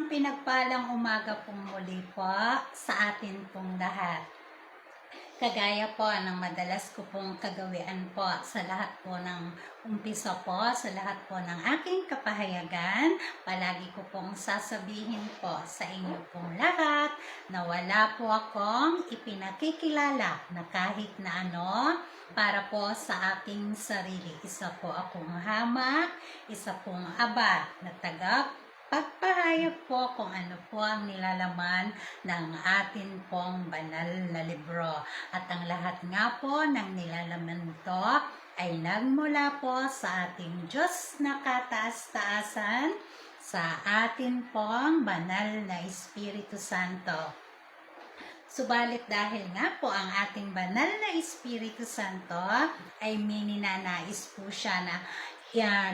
pinagpalang umaga pong muli po sa atin pong lahat. Kagaya po ng madalas ko pong kagawian po sa lahat po ng umpisa po, sa lahat po ng aking kapahayagan, palagi ko pong sasabihin po sa inyo pong lahat na wala po akong ipinakikilala na kahit na ano para po sa aking sarili. Isa po akong hamak, isa pong aba na pagpahayag po kung ano po ang nilalaman ng atin pong banal na libro. At ang lahat nga po ng nilalaman ito ay nagmula po sa ating Diyos na kataas-taasan, sa atin pong banal na Espiritu Santo. Subalit dahil nga po ang ating banal na Espiritu Santo ay mininanais po siya na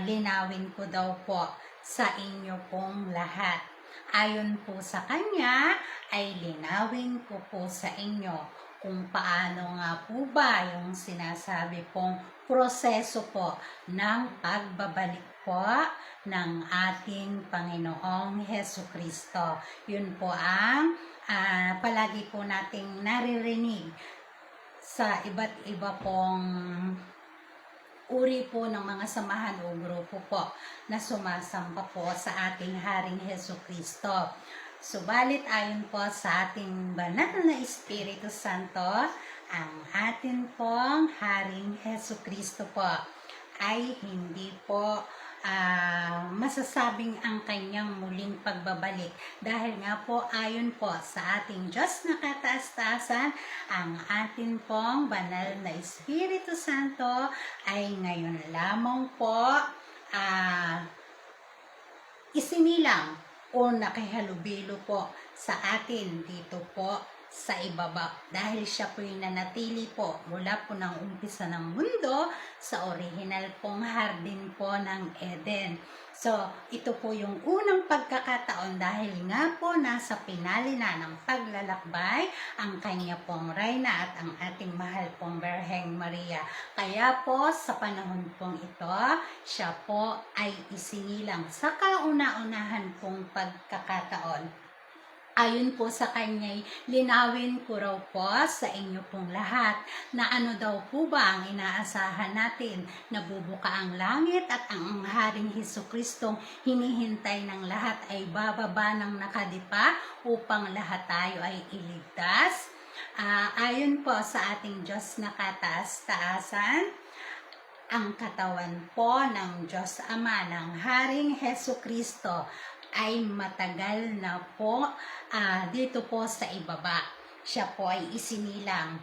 linawin ko daw po sa inyo pong lahat. Ayon po sa Kanya, ay linawin ko po sa inyo kung paano nga po ba yung sinasabi pong proseso po ng pagbabalik po ng ating Panginoong Hesukristo. Yun po ang palagi po nating naririnig sa iba't iba pong uri po ng mga samahan o grupo po na sumasamba po sa ating Haring Hesukristo. Subalit ayon po sa ating banal na Espiritu Santo, ang atin pong Haring Hesukristo po ay hindi po masasabing ang kanyang muling pagbabalik. Dahil nga po ayon po sa ating Diyos na kataas-taasan, ang atin pong banal na Espiritu Santo ay ngayon lamang po isinilang o nakihalubilo po sa atin dito po sa ibaba, dahil siya po'y nanatili po mula po ng umpisa ng mundo sa original pong hardin po ng Eden. So, ito po yung unang pagkakataon dahil nga po nasa pinali na ng paglalakbay ang kanya pong reyna at ang ating mahal pong Birheng Maria. Kaya po sa panahon pong ito, siya po ay isinilang sa kauna-unahan pong pagkakataon. Ayon po sa kanya'y linawin ko raw po sa inyo pong lahat na ano daw po ba ang inaasahan natin na bubuka ang langit at ang Haring Hesukristo hinihintay ng lahat ay bababa ng nakadipa upang lahat tayo ay iligtas. Ayon po sa ating Diyos na kataas-taasan, ang katawan po ng Diyos Ama ng Haring Hesukristo ay matagal na po dito po sa ibaba. Siya po ay isinilang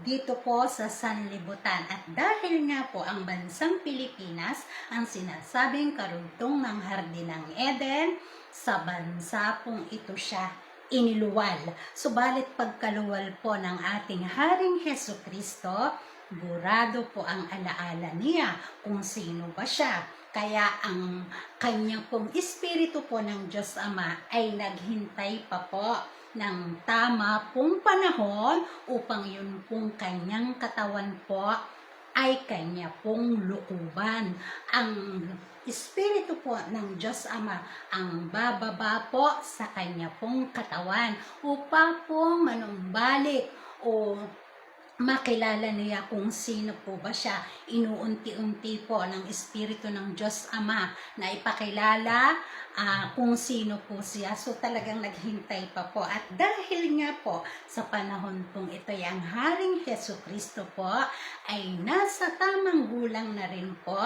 dito po sa sanlibutan. At dahil nga po ang bansang Pilipinas ang sinasabing karugtong ng Hardin ng Eden, sa bansa pong ito siya iniluwal. Subalit pagkaluwal po ng ating Haring Hesukristo, burado po ang alaala niya kung sino ba siya. Kaya ang kanyang pong Espiritu po ng Diyos Ama ay naghintay pa po ng tama pong panahon upang yun pong kanyang katawan po ay kanya pong lukuban. Ang Espiritu po ng Diyos Ama ang bababa po sa kanya pong katawan upang po manumbalik o makilala niya kung sino po ba siya. Inuunti-unti po ng Espiritu ng Diyos Ama na ipakilala kung sino po siya. So talagang naghintay pa po. At dahil nga po sa panahon pong ito, ang Haring Hesukristo po ay nasa tamang gulang na rin po.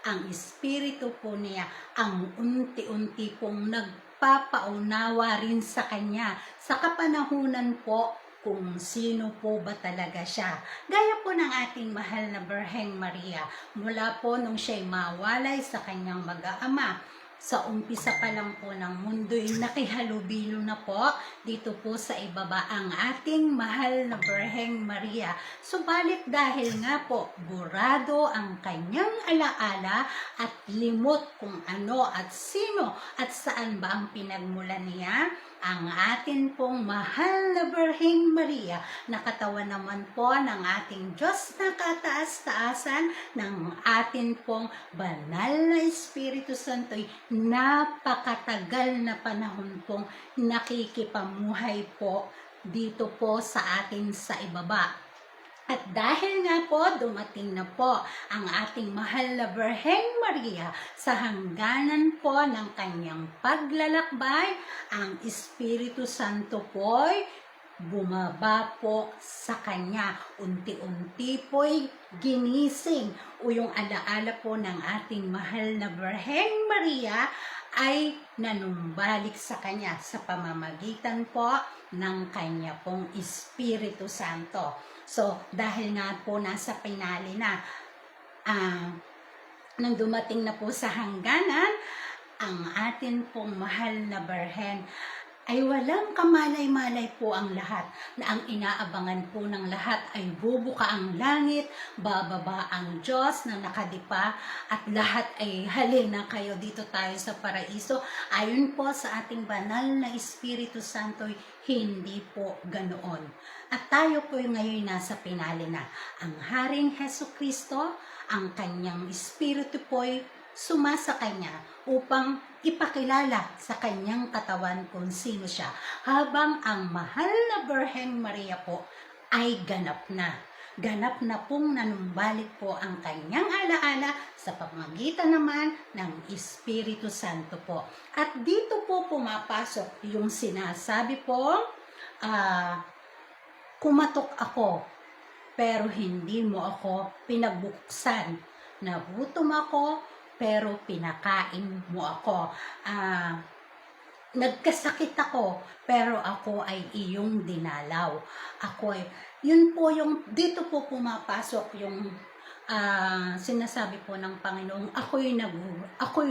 Ang Espiritu po niya ang unti-unti pong nagpapaunawa rin sa kanya sa kapanahunan po kung sino po ba talaga siya. Gaya po ng ating mahal na Birheng Maria, mula po nung siya'y mawalay sa kanyang mag-aama, sa umpisa pa lang po ng mundo'y nakihalubilo na po dito po sa ibaba ang ating mahal na Birheng Maria. Subalit dahil nga po burado ang kanyang alaala at limot kung ano at sino at saan ba ang pinagmulan niya, ang atin pong mahal na Birheng Maria na katawan naman po ng ating Diyos na kataas-taasan, ng atin pong banal na Espiritu Santo'y napakatagal na panahon pong nakikipamuhay po dito po sa atin sa ibaba. At dahil nga po, dumating na po ang ating mahal na Birheng Maria sa hangganan po ng kanyang paglalakbay, ang Espiritu Santo po'y bumaba po sa kanya. Unti-unti po'y ginising o yung alaala po ng ating mahal na Birheng Maria ay nanumbalik sa kanya sa pamamagitan po ng kanya pong Espiritu Santo. So, dahil nga po nasa pinali na, nang dumating na po sa hangganan, ang atin pong mahal na Birhen ay walang kamalay-malay po ang lahat, na ang inaabangan po ng lahat ay bubuka ang langit, bababa ang Diyos na nakadipa, at lahat ay halina kayo, dito tayo sa paraiso. Ayon po sa ating banal na Espiritu Santo, hindi po ganoon. At tayo po ngayon nasa pinali na. Ang Haring Hesukristo, ang kanyang Espiritu po'y sumasa kanya upang ipakilala sa kanyang katawan kung sino siya, habang ang mahal na Birheng Maria po ay ganap na. Ganap na pong nanumbalik po ang kanyang alaala sa pamamagitan naman ng Espiritu Santo po. At dito po pumapasok yung sinasabi po, kumatok ako, pero hindi mo ako pinagbuksan. Nagutom ako, pero pinakain mo ako. Nagkasakit ako, pero ako ay iyong dinalaw. Yun po yung, dito po pumapasok yung sinasabi po ng Panginoong, ako'y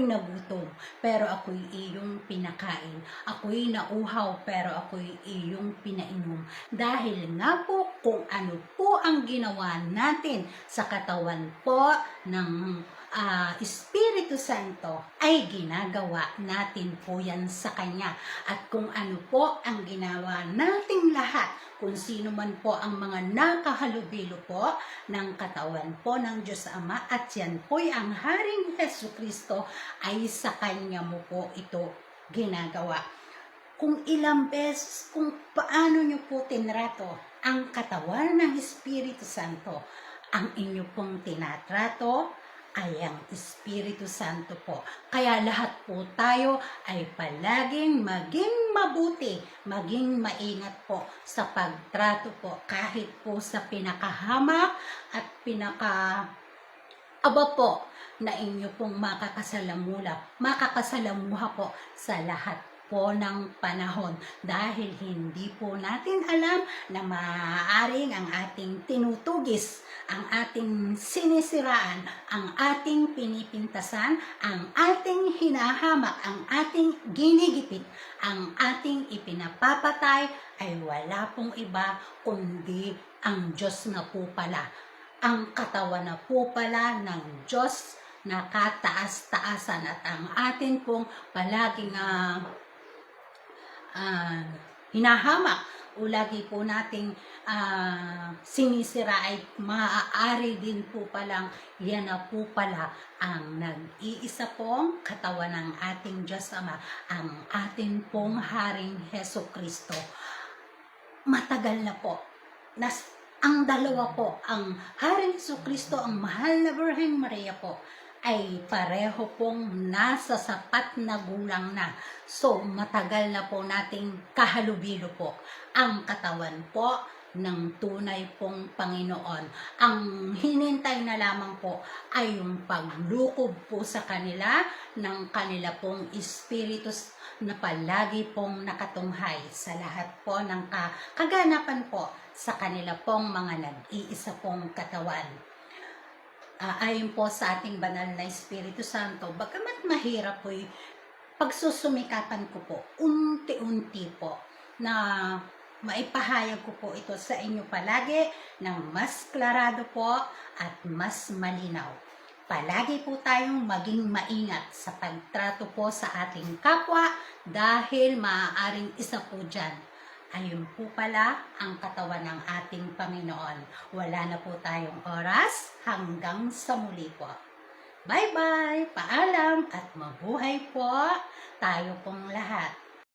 nagutom, pero ako'y iyong pinakain. Ako'y nauhaw, pero ako'y iyong pinainom. Dahil nga po kung ano po ang ginawa natin sa katawan po ng Espiritu Santo, ay ginagawa natin po yan sa Kanya. At kung ano po ang ginawa nating lahat, kung sino man po ang mga nakahalubilo po ng katawan po ng Diyos Ama, at yan po'y ang Haring Hesukristo, ay sa Kanya mo po ito ginagawa. Kung ilang beses, kung paano nyo po tinrato ang katawan ng Espiritu Santo, ang inyo pong tinatrato ay ang Espiritu Santo po. Kaya lahat po tayo ay palaging maging mabuti, maging maingat po sa pagtrato po, kahit po sa pinakahamak at pinaka-aba po na inyo pong makakasalamuha po sa lahat po ng panahon, dahil hindi po natin alam na maaaring ang ating tinutugis, ang ating sinisiraan, ang ating pinipintasan, ang ating hinahamak, ang ating ginigipit, ang ating ipinapapatay ay wala pong iba kundi ang Diyos na po pala, ang katawan na po pala ng Diyos na kataas-taasan, at ang atin pong palaging hinahamak o lagi po nating sinisira ay maaari din po palang yan na po pala ang nag-iisa pong katawan ng ating Diyos Ama, ang ating pong Haring Hesukristo. Matagal na po, ang dalawa po, ang Haring Hesukristo, ang mahal na Birheng Maria po, ay pareho pong nasa sapat na gulang na. So, matagal na po nating kahalubilo po ang katawan po ng tunay pong Panginoon. Ang hinintay na lamang po ay yung paglukob po sa kanila ng kanila pong Espiritu na palagi pong nakatunghay sa lahat po ng kaganapan po sa kanila pong mga nag-iisa pong katawan. Ayon po sa ating banal na Espiritu Santo, bagamat mahirap po'y pagsusumikapan ko po, unti-unti po, na maipahayag ko po ito sa inyo palagi ng mas klarado po at mas malinaw. Palagi po tayong maging maingat sa pagtrato po sa ating kapwa, dahil maaaring isa po dyan ayun po pala ang katawan ng ating Panginoon. Wala na po tayong oras, hanggang sa muli po. Bye-bye, paalam at mabuhay po tayo pong lahat.